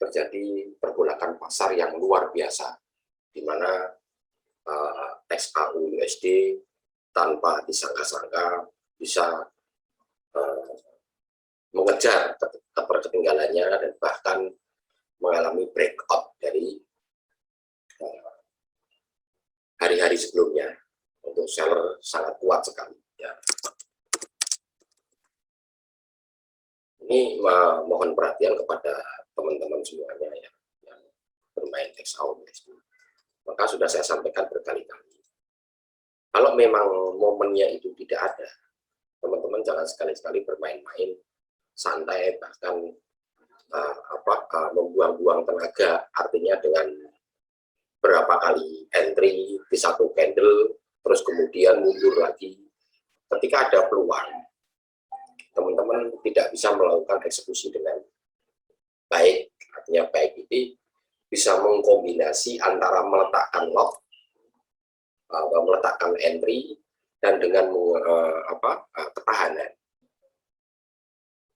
terjadi pergolakan pasar yang luar biasa, di mana XAU USD tanpa disangka-sangka bisa mengejar keterketinggalannya dan bahkan mengalami breakout dari hari-hari sebelumnya. Untuk seller sangat kuat sekali ya. Ini mohon perhatian kepada teman-teman semuanya ya, yang bermain XAU USD. Maka sudah saya sampaikan berkali-kali, kalau memang momennya itu tidak ada, teman-teman jangan sekali-sekali bermain-main santai, bahkan membuang-buang tenaga, artinya dengan berapa kali entry di satu candle, terus kemudian mundur lagi. Ketika ada peluang, teman-teman tidak bisa melakukan eksekusi dengan baik. Artinya baik ini bisa mengkombinasi antara meletakkan lot, meletakkan entry, dan dengan ketahanan.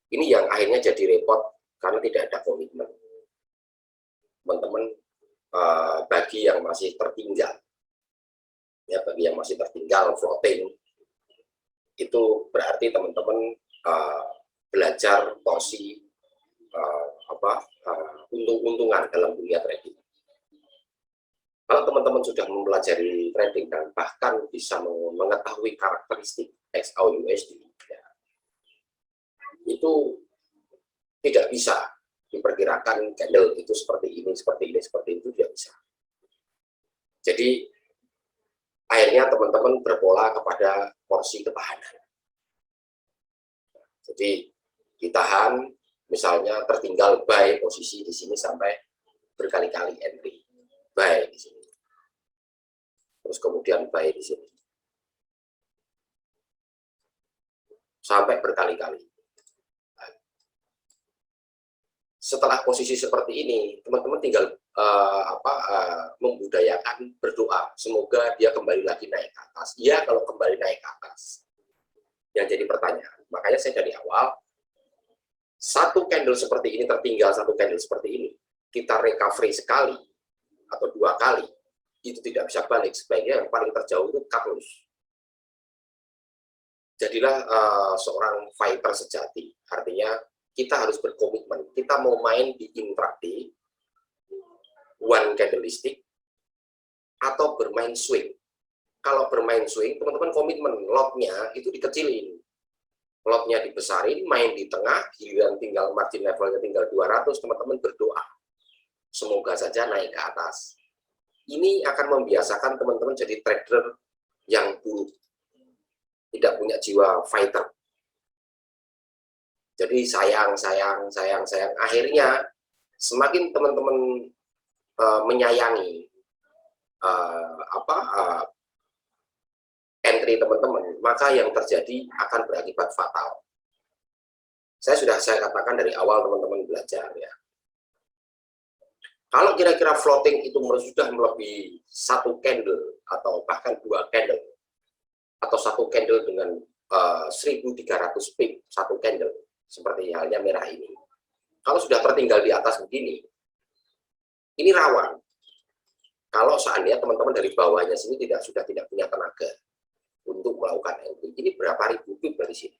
Ini yang akhirnya jadi repot karena tidak ada komitmen. Teman-teman, bagi yang masih tertinggal, ya bagi yang masih tertinggal floating, itu berarti teman-teman belajar porsi untung-untungan dalam dunia trading. Kalau teman-teman sudah mempelajari trading dan bahkan bisa mengetahui karakteristik XAU USD, ya, itu tidak bisa diperkirakan candle itu seperti ini, seperti ini, seperti itu, tidak bisa. Jadi akhirnya teman-teman berpola kepada porsi ketahanan. Jadi ditahan, misalnya tertinggal buy posisi di sini sampai berkali-kali entry, buy di sini, terus kemudian buy di sini sampai berkali-kali. Setelah posisi seperti ini, teman-teman tinggal membudayakan berdoa, semoga dia kembali lagi naik ke atas. Ya, kalau kembali naik ke atas, yang jadi pertanyaan. Makanya saya dari awal, satu candle seperti ini tertinggal, satu candle seperti ini, kita recovery sekali atau dua kali, itu tidak bisa balik. Sebaiknya yang paling terjauh itu cut loss. Jadilah seorang fighter sejati. Artinya kita harus berkomitmen. Kita mau main di intraday, one candlestick, atau bermain swing. Kalau bermain swing, teman-teman komitmen, lotnya itu dikecilin. Lotnya dibesarin, main di tengah, giliran tinggal margin levelnya tinggal 200, teman-teman berdoa. Semoga saja naik ke atas. Ini akan membiasakan teman-teman jadi trader yang buruk. Tidak punya jiwa fighter. Jadi sayang. Akhirnya semakin teman-teman menyayangi entry teman-teman, maka yang terjadi akan berakibat fatal. Saya katakan dari awal teman-teman belajar ya. Kalau kira-kira floating itu sudah melebihi satu candle atau bahkan dua candle atau satu candle dengan 1.300 pip satu candle, seperti halnya merah ini. Kalau sudah tertinggal di atas begini, ini rawan. Kalau seandainya teman-teman dari bawahnya sini sudah tidak punya tenaga untuk melakukan entry, ini berapa ribu pip dari sini.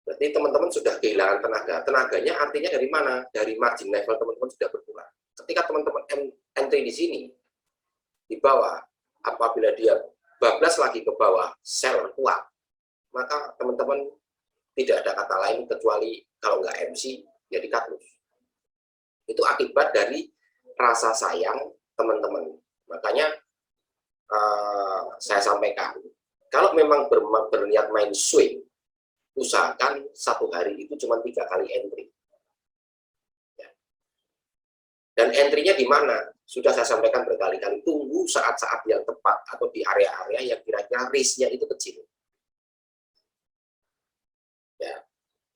Berarti teman-teman sudah kehilangan tenaga. Tenaganya artinya dari mana? Dari margin level teman-teman sudah berkurang. Ketika teman-teman entry di sini, di bawah, apabila dia bablas lagi ke bawah, sell kuat, maka teman-teman tidak ada kata lain kecuali kalau nggak MC, jadi cut loss. Itu akibat dari rasa sayang teman-teman. Makanya saya sampaikan, kalau memang berniat main swing, usahakan satu hari itu cuma 3 kali entry. Ya. Dan entry-nya di mana? Sudah saya sampaikan berkali-kali, tunggu saat-saat yang tepat atau di area-area yang kira-kira risk-nya itu kecil. Ya,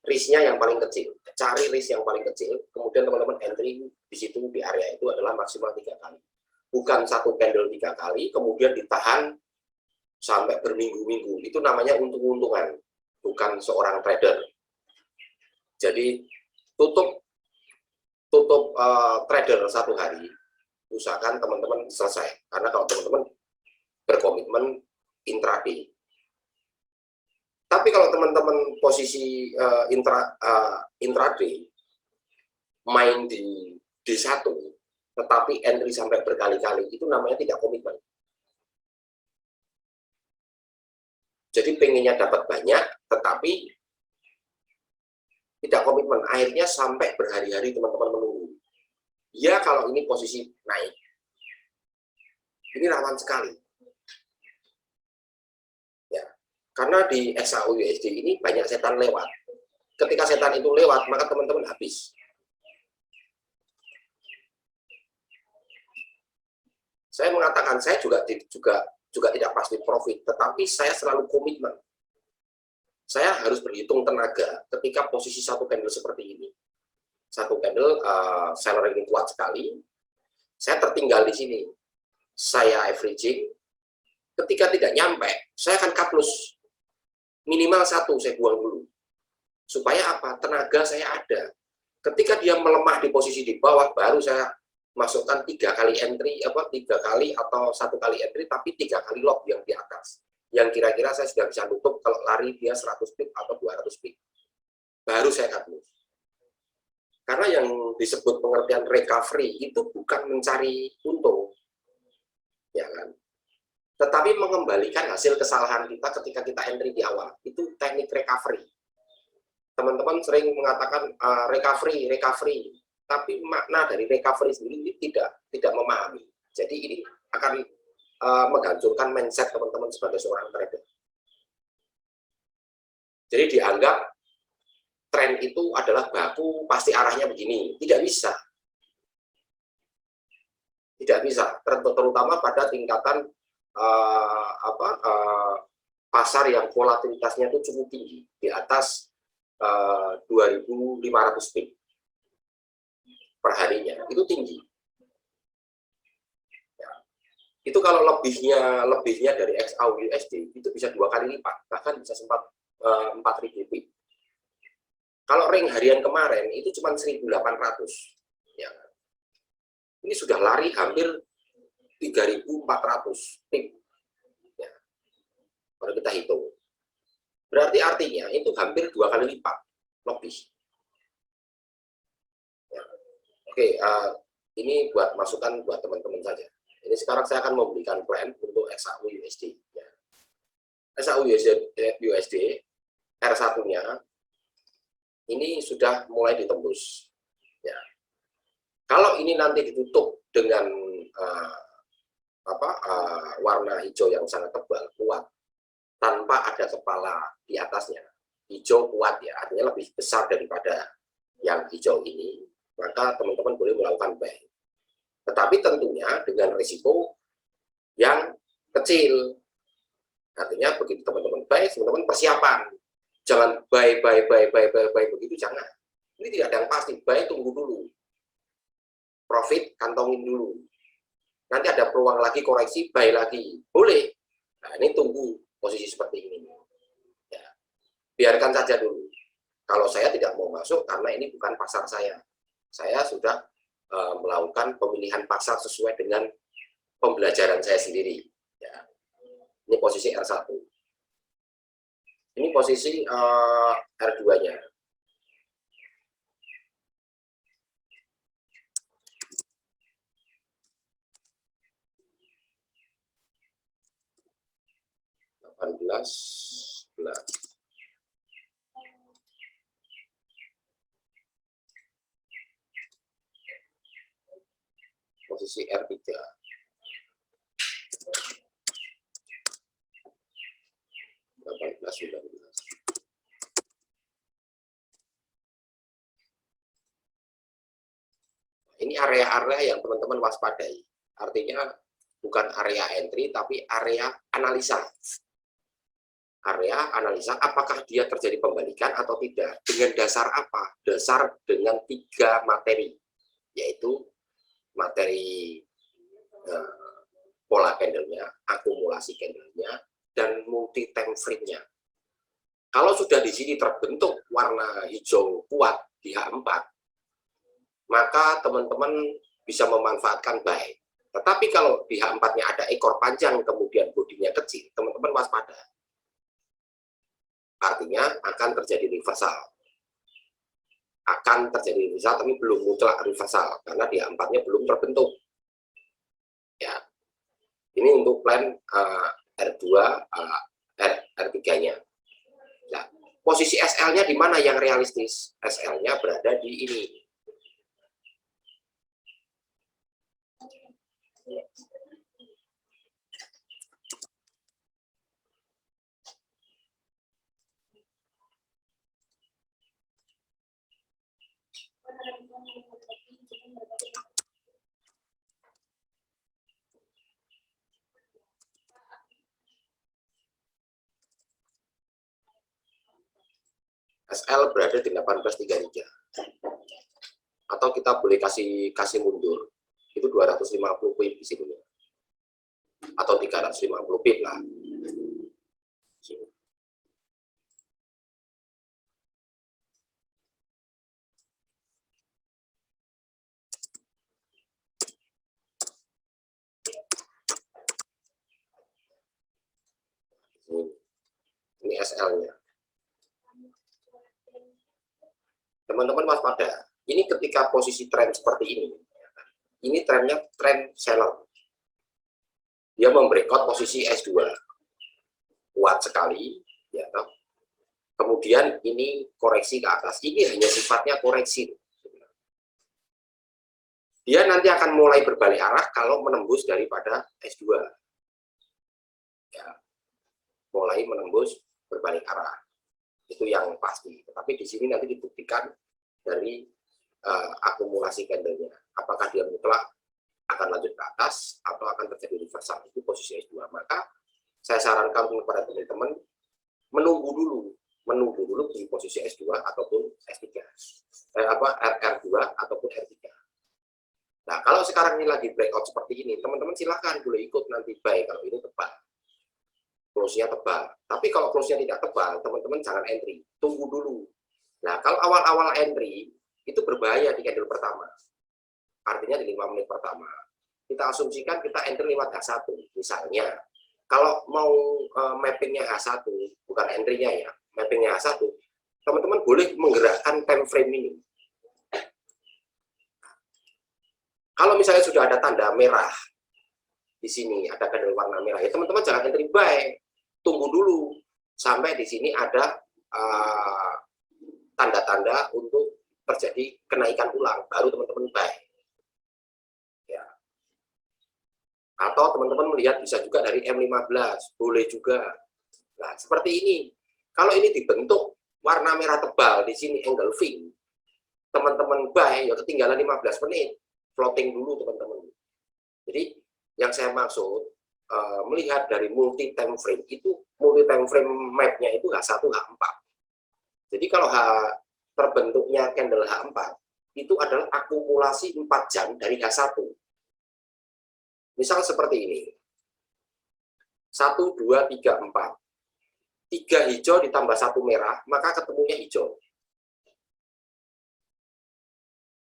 risk-nya yang paling kecil. Cari risk yang paling kecil, kemudian teman-teman entry di situ di area itu adalah maksimal 3 kali. Bukan satu candle 3 kali, kemudian ditahan sampai berminggu-minggu. Itu namanya untung-untungan, bukan seorang trader. Jadi tutup tutup trader 1 hari, usahakan teman-teman selesai. Karena kalau teman-teman berkomitmen intraday. Tapi kalau teman-teman posisi intraday, main di D1, tetapi entry sampai berkali-kali, itu namanya tidak komitmen. Jadi pengennya dapat banyak, tetapi tidak komitmen. Akhirnya sampai berhari-hari teman-teman menunggu. Ya kalau ini posisi naik, ini rawan sekali. Ya, karena di XAU USD ini banyak setan lewat. Ketika setan itu lewat, maka teman-teman habis. Saya mengatakan saya juga tidak pasti profit, tetapi saya selalu komitmen. Saya harus berhitung tenaga ketika posisi satu candle seperti ini. Satu candle seller ini kuat sekali, saya tertinggal di sini. Saya averaging, ketika tidak nyampe, saya akan cut loss. Minimal 1 saya buang dulu. Supaya apa? Tenaga saya ada. Ketika dia melemah di posisi di bawah, baru saya masukkan 3 kali entry, 3 kali atau 1 kali entry, tapi 3 kali lock yang di atas. Yang kira-kira saya sudah bisa tutup kalau lari dia 100 pip atau 200 pip. Baru saya cut loss. Karena yang disebut pengertian recovery itu bukan mencari untung, ya kan? Tetapi mengembalikan hasil kesalahan kita ketika kita entry di awal. Itu teknik recovery. Teman-teman sering mengatakan recovery, tapi makna dari recovery sendiri tidak memahami. Jadi ini akan menghancurkan mindset teman-teman sebagai seorang trader. Jadi dianggap tren itu adalah baku, pasti arahnya begini. Tidak bisa. Tidak bisa, terutama pada tingkatan pasar yang volatilitasnya itu cukup tinggi, di atas 2.500 pip per harinya, itu tinggi. Ya. Itu kalau lebihnya dari XAU USD itu bisa 2 kali lipat, bahkan bisa sempat 4.000 pip. Kalau ring harian kemarin itu cuma 1.800. Ya. Ini sudah lari hampir 3.400 pip. Ya. Kalau kita hitung. Berarti artinya itu hampir 2 kali lipat lebih. Ya. Oke, ini buat masukan buat teman-teman saja. Ini sekarang saya akan memberikan plan untuk XAU USD. Ya. XAU USD R1-nya ini sudah mulai ditembus. Ya. Kalau ini nanti ditutup dengan warna hijau yang sangat tebal, kuat, tanpa ada kepala di atasnya, hijau kuat ya, artinya lebih besar daripada yang hijau ini, maka teman-teman boleh melakukan buy. Tetapi tentunya dengan risiko yang kecil. Artinya begitu teman-teman buy, teman-teman persiapan. Jangan buy begitu, jangan. Ini tidak ada yang pasti, buy tunggu dulu. Profit kantongin dulu. Nanti ada peluang lagi koreksi, buy lagi. Boleh. Nah, ini tunggu posisi seperti ini. Ya. Biarkan saja dulu. Kalau saya tidak mau masuk karena ini bukan pasar saya. Saya sudah melakukan pemilihan pasar sesuai dengan pembelajaran saya sendiri. Ya. Ini posisi R1. Ini posisi R2-nya. Posisi R3. Ini area-area yang teman-teman waspadai. Artinya bukan area entry, tapi area analisa. Area analisa apakah dia terjadi pembalikan atau tidak. Dengan dasar apa? Dasar dengan 3 materi, yaitu materi pola candlenya, akumulasi candlenya, dan multi time frame-nya. Kalau sudah di sini terbentuk warna hijau kuat di H4, maka teman-teman bisa memanfaatkan buy. Tetapi kalau di H4-nya ada ekor panjang, kemudian bodinya kecil, teman-teman waspada. Artinya akan terjadi reversal. Akan terjadi reversal, tapi belum mutlak reversal, karena di H4-nya belum terbentuk. Ya, ini untuk plan R2, R3-nya. Nah, posisi SL-nya di mana yang realistis? SL-nya berada di ini. SL berada di 1833. Atau kita boleh kasih mundur. Itu 250 pip di sini. Atau 350 pip lah. Ini SL-nya. Teman-teman waspada. Ini ketika posisi tren seperti ini trennya tren seller. Dia membreakout posisi S2. Kuat sekali, ya toh. Kemudian ini koreksi ke atas. Ini hanya sifatnya koreksi. Dia nanti akan mulai berbalik arah kalau menembus daripada S2. Ya, mulai menembus berbalik arah. Itu yang pasti. Tetapi di sini nanti dibuktikan dari akumulasi candlenya. Apakah dia mutlak akan lanjut ke atas atau akan terjadi reversal. Itu posisi S2. Maka saya sarankan kepada teman-teman menunggu dulu di posisi S2 ataupun S3. R2 ataupun R3. Nah, kalau sekarang ini lagi breakout seperti ini, teman-teman silahkan boleh ikut nanti buy kalau ini tebal. Close-nya tebal. Tapi kalau close-nya tidak tebal, teman-teman jangan entry. Tunggu dulu. Nah, kalau awal-awal entry, itu berbahaya di candle pertama. Artinya di 5 menit pertama. Kita asumsikan kita entry lewat H1. Misalnya, kalau mau mappingnya H1, bukan entry-nya ya, mappingnya H1, teman-teman boleh menggerakkan time frame ini. Kalau misalnya sudah ada tanda merah, di sini ada candle warna merah, ya teman-teman jangan entry buy. Tunggu dulu sampai di sini ada tanda-tanda untuk terjadi kenaikan ulang, baru teman-teman buy. Ya. Atau teman-teman melihat bisa juga dari M15, boleh juga. Nah, seperti ini. Kalau ini dibentuk warna merah tebal di sini engulfing, teman-teman buy, ya ketinggalan 15 menit, floating dulu teman-teman. Jadi yang saya maksud melihat dari multi time frame itu, multi time frame map-nya itu H1, H4. Jadi kalau terbentuknya candle H4 itu adalah akumulasi 4 jam dari H1. Misal seperti ini. 1, 2, 3, 4. 3 hijau ditambah 1 merah, maka ketemunya hijau.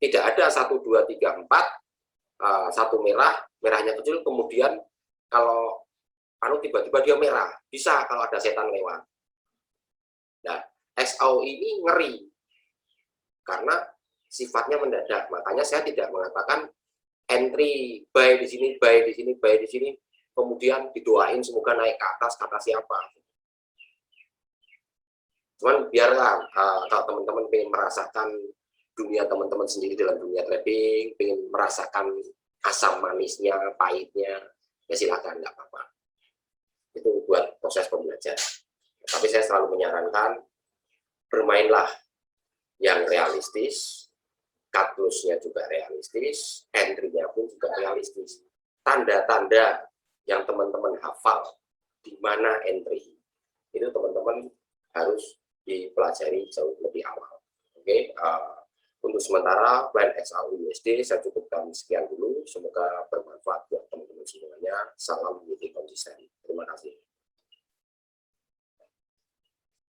Tidak ada 1, 2, 3, 4, 1 merah, merahnya kecil, kemudian kalau tiba-tiba dia merah, bisa kalau ada setan lewat. Nah, SO ini ngeri, karena sifatnya mendadak, makanya saya tidak mengatakan entry, buy di sini, buy di sini, buy di sini, kemudian didoain semoga naik ke atas, kata siapa. Cuman biarlah kalau teman-teman pengen merasakan dunia teman-teman sendiri dalam dunia trading, pengen merasakan asam manisnya, pahitnya, ya silakan, nggak apa-apa. Itu buat proses pembelajaran. Tapi saya selalu menyarankan bermainlah yang realistis, cut loss-nya juga realistis, entry-nya pun juga realistis. Tanda-tanda yang teman-teman hafal di mana entry, itu teman-teman harus dipelajari jauh lebih awal. Oke, untuk sementara plan XAU-USD saya cukupkan sekian dulu. Semoga bermanfaat buat teman-teman semuanya. Salam beauty konsisten. Terima kasih.